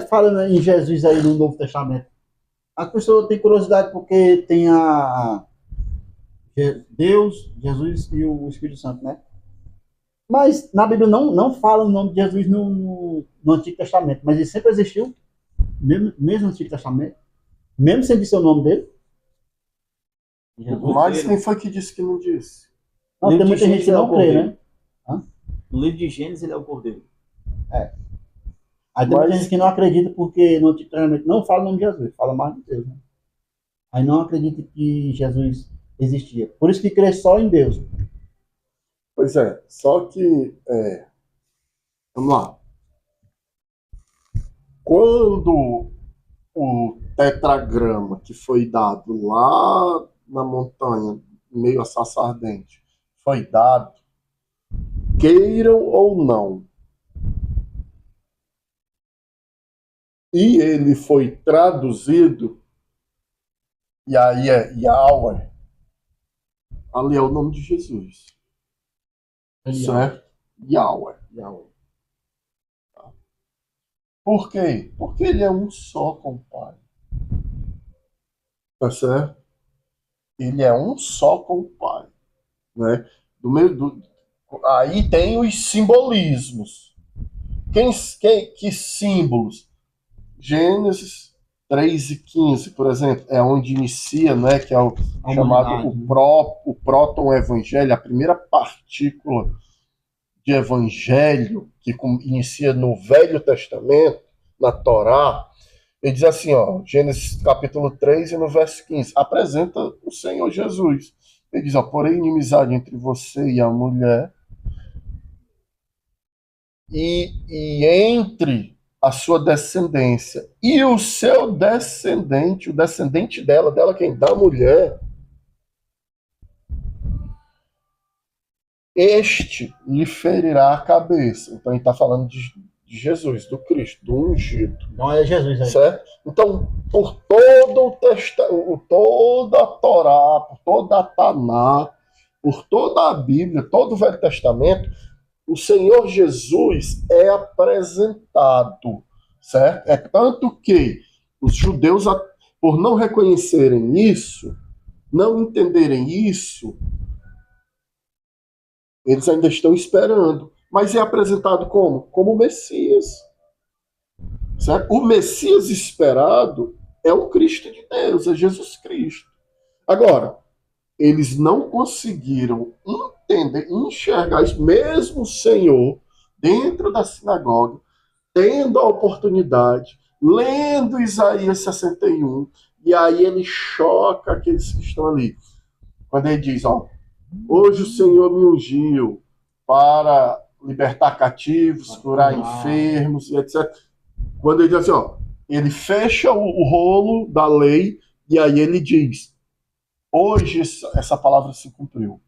Falando em Jesus aí no Novo Testamento, as pessoas têm curiosidade porque tem Deus, Jesus e o Espírito Santo, né? Mas na Bíblia não fala o nome de Jesus no Antigo Testamento, mas ele sempre existiu, mesmo no Antigo Testamento, mesmo sem dizer o nome dele. Jesus. Mas quem foi que disse que não disse? Não, tem Livro de muita gente Gênesis que ele é o não crê, cordeiro. né? Hã? No livro de Gênesis ele é o cordeiro. É. Aí tem muita gente Mas, que não acredita porque no Antigo Testamento não fala o nome de Jesus, fala mais de Deus, né? Aí não acredita que Jesus existia. Por isso que crê só em Deus. pois é, só que, vamos lá. Quando o tetragrama que foi dado lá na montanha, meio a Sarça Ardente, foi dado, queiram ou não, e ele foi traduzido, e aí é Yahweh, ali é o nome de Jesus, certo? Yahweh. Por quê? Porque ele é um só com o Pai, tá certo? Ele é um só com o Pai, né? Aí tem os simbolismos. Que símbolos? Gênesis 3:15, por exemplo, é onde inicia, né, que é o chamado o próton-evangelho, a primeira partícula de evangelho que inicia no Velho Testamento, na Torá. Ele diz assim, ó, Gênesis capítulo 3 e no verso 15, apresenta o Senhor Jesus. Ele diz, ó, porém inimizade entre você e a mulher, e entre a sua descendência e o seu descendente, o descendente dela quem? Da mulher, este lhe ferirá a cabeça. Então ele está falando de Jesus, do Cristo, do ungido. Então é Jesus aí. Certo? Então, por todo toda a Torá, por toda a Taná, por toda a Bíblia, todo o Velho Testamento, o Senhor Jesus é apresentado, certo? É tanto que os judeus, por não reconhecerem isso, não entenderem isso, eles ainda estão esperando. Mas é apresentado como? Como o Messias. Certo? O Messias esperado é o Cristo de Deus, é Jesus Cristo. Agora, eles não conseguiram entender, enxergar isso, mesmo o Senhor, dentro da sinagoga, tendo a oportunidade, lendo Isaías 61, e aí ele choca aqueles que estão ali. Quando ele diz, ó, hoje o Senhor me ungiu para libertar cativos, curar enfermos e etc. Quando ele diz assim, ó, ele fecha o rolo da lei e aí ele diz, hoje essa palavra se cumpriu.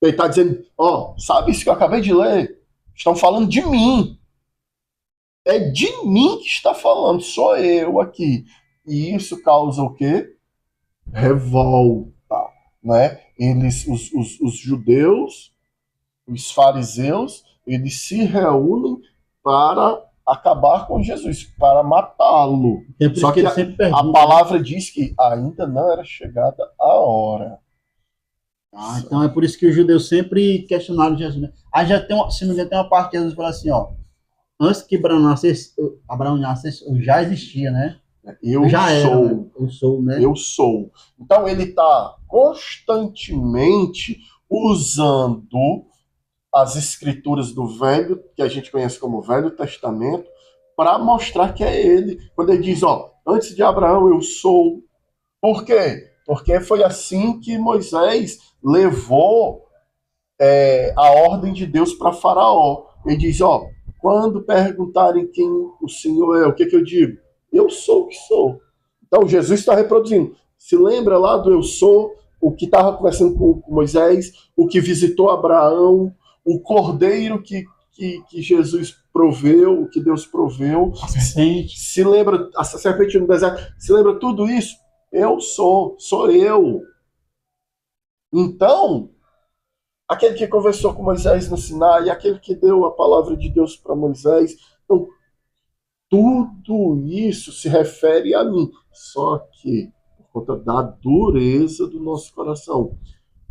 Ele está dizendo, ó, sabe isso que eu acabei de ler? Estão falando de mim. É de mim que está falando, sou eu aqui. E isso causa o quê? Revolta, né? Os judeus, os fariseus, eles se reúnem para acabar com Jesus, para matá-lo. Só que a palavra diz que ainda não era chegada a hora. Então é por isso que os judeus sempre questionaram Jesus, né? Aí já tem, se não me engano, tem uma parte que Jesus fala assim, ó, antes que Abraão nascesse, eu já existia, né? Eu já sou. Era, né? Eu sou, né? Eu sou. Então ele está constantemente usando as escrituras do Velho, que a gente conhece como Velho Testamento, para mostrar que é ele. Quando ele diz, ó, antes de Abraão eu sou. Por quê? Porque foi assim que Moisés levou a ordem de Deus para Faraó. Ele diz, ó, quando perguntarem quem o Senhor é, o que eu digo? Eu sou o que sou. Então Jesus está reproduzindo. Se lembra lá do eu sou, o que estava conversando com Moisés, o que visitou Abraão, o cordeiro que Jesus proveu, o que Deus proveu. A serpente. Se lembra, a serpente no deserto, se lembra tudo isso? Eu sou eu. Então, aquele que conversou com Moisés no Sinai, aquele que deu a palavra de Deus para Moisés. Então, Tudo isso se refere a mim. Só que, por conta da dureza do nosso coração,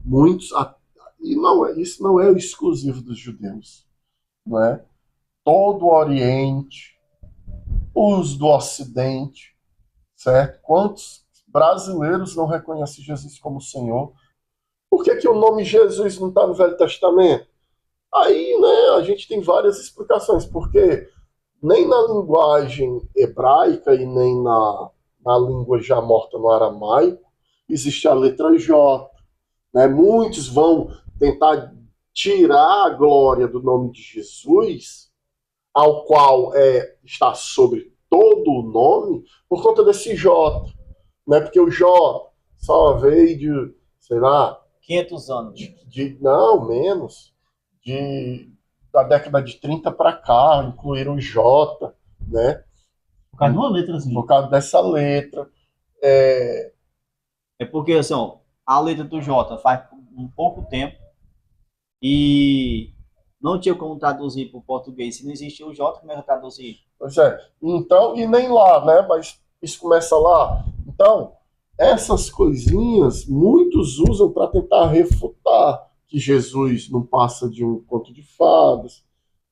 muitos, e isso não é o exclusivo dos judeus, não é? Todo o Oriente, os do Ocidente, certo? Quantos brasileiros não reconhecem Jesus como Senhor? Por que o nome Jesus não está no Velho Testamento? Aí, né, a gente tem várias explicações, porque nem na linguagem hebraica e nem na língua já morta no aramaico existe a letra J. Né? Muitos vão tentar tirar a glória do nome de Jesus, ao qual está sobre todo o nome, por conta desse J. Né? Porque o J só veio de, sei lá, 500 anos. Não, menos. Da década de 30 para cá, incluíram o J, né? Por causa de uma letra assim. Por causa dessa letra. É porque, assim, ó, a letra do J faz um pouco tempo e não tinha como traduzir para o português. Se não existia o J, como é que eu traduzir? Pois é. Então, e nem lá, né? Mas isso começa lá. Então, essas coisinhas, muitos usam para tentar refutar que Jesus não passa de um conto de fadas,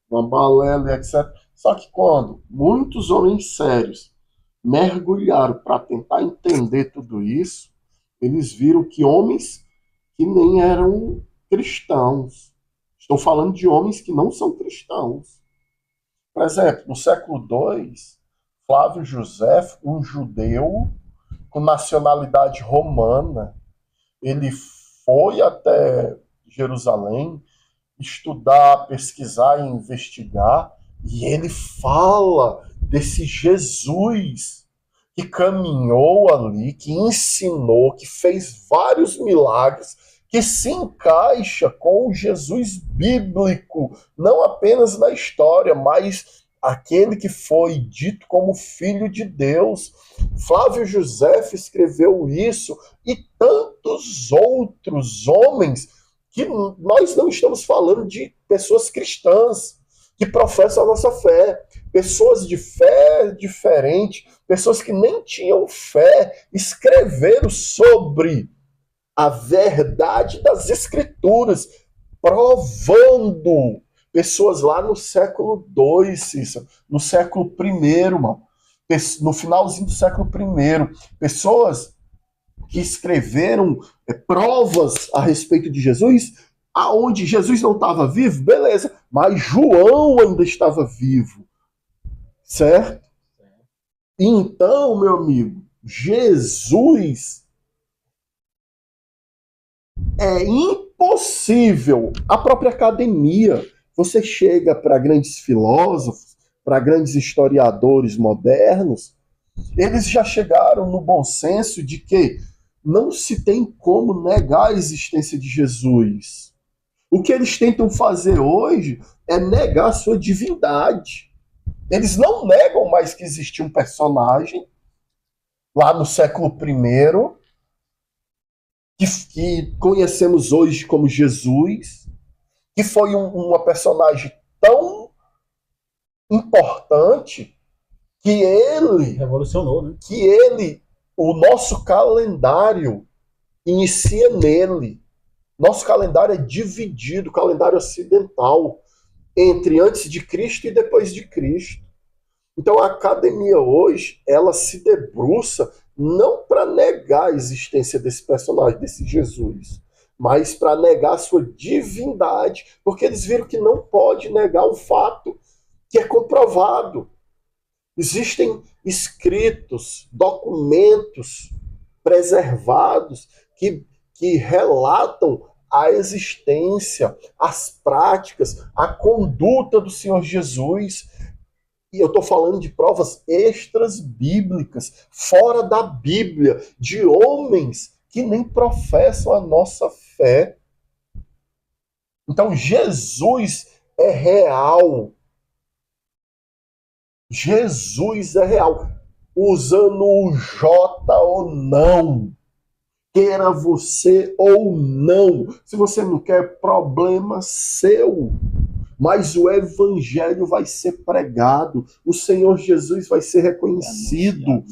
uma balela, etc. Só que quando muitos homens sérios mergulharam para tentar entender tudo isso, eles viram que homens que nem eram cristãos. Estou falando de homens que não são cristãos. Por exemplo, no século II, Flávio José, um judeu com nacionalidade romana, ele foi até Jerusalém estudar, pesquisar e investigar, e ele fala desse Jesus que caminhou ali, que ensinou, que fez vários milagres, que se encaixa com o Jesus bíblico, não apenas na história, mas aquele que foi dito como Filho de Deus. Flávio José escreveu isso e tantos outros homens, que nós não estamos falando de pessoas cristãs que professam a nossa fé, pessoas de fé diferente, pessoas que nem tinham fé, escreveram sobre a verdade das Escrituras, provando. Pessoas lá no século II, Cícero, no século I, mano, no finalzinho do século I, pessoas que escreveram provas a respeito de Jesus, aonde Jesus não estava vivo, beleza, mas João ainda estava vivo, certo? Então, meu amigo, Jesus é impossível. A própria academia, você chega para grandes filósofos, para grandes historiadores modernos, eles já chegaram no bom senso de que não se tem como negar a existência de Jesus. O que eles tentam fazer hoje é negar a sua divindade. Eles não negam mais que existia um personagem lá no século I, que conhecemos hoje como Jesus, que foi uma personagem tão importante que ele revolucionou, né? O nosso calendário inicia nele. Nosso calendário é dividido, calendário ocidental, entre antes de Cristo e depois de Cristo. Então a academia hoje, ela se debruça não para negar a existência desse personagem, desse Jesus, mas para negar a sua divindade, porque eles viram que não pode negar um fato que é comprovado. Existem escritos, documentos preservados que relatam a existência, as práticas, a conduta do Senhor Jesus. E eu estou falando de provas extras bíblicas, fora da Bíblia, de homens que nem professam a nossa fé. Então Jesus é real. Jesus é real. Usando o J ou não. Queira você ou não. Se você não quer, problema seu. mas o evangelho vai ser pregado, o Senhor Jesus vai ser reconhecido.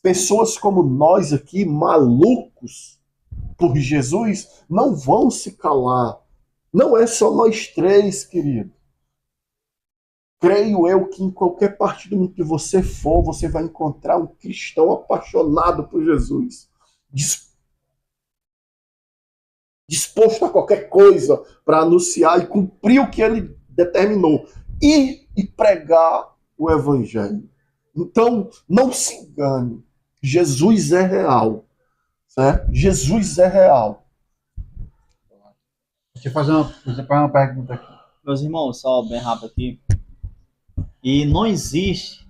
Pessoas como nós aqui, malucos por Jesus, não vão se calar. Não é só nós três, querido. Creio eu que em qualquer parte do mundo que você for, você vai encontrar um cristão apaixonado por Jesus, disposto a qualquer coisa para anunciar e cumprir o que ele determinou, ir e pregar o evangelho. Então, não se engane, Jesus é real, certo? Jesus é real. Deixa eu fazer uma pergunta aqui. Meus irmãos, só bem rápido aqui. E não existe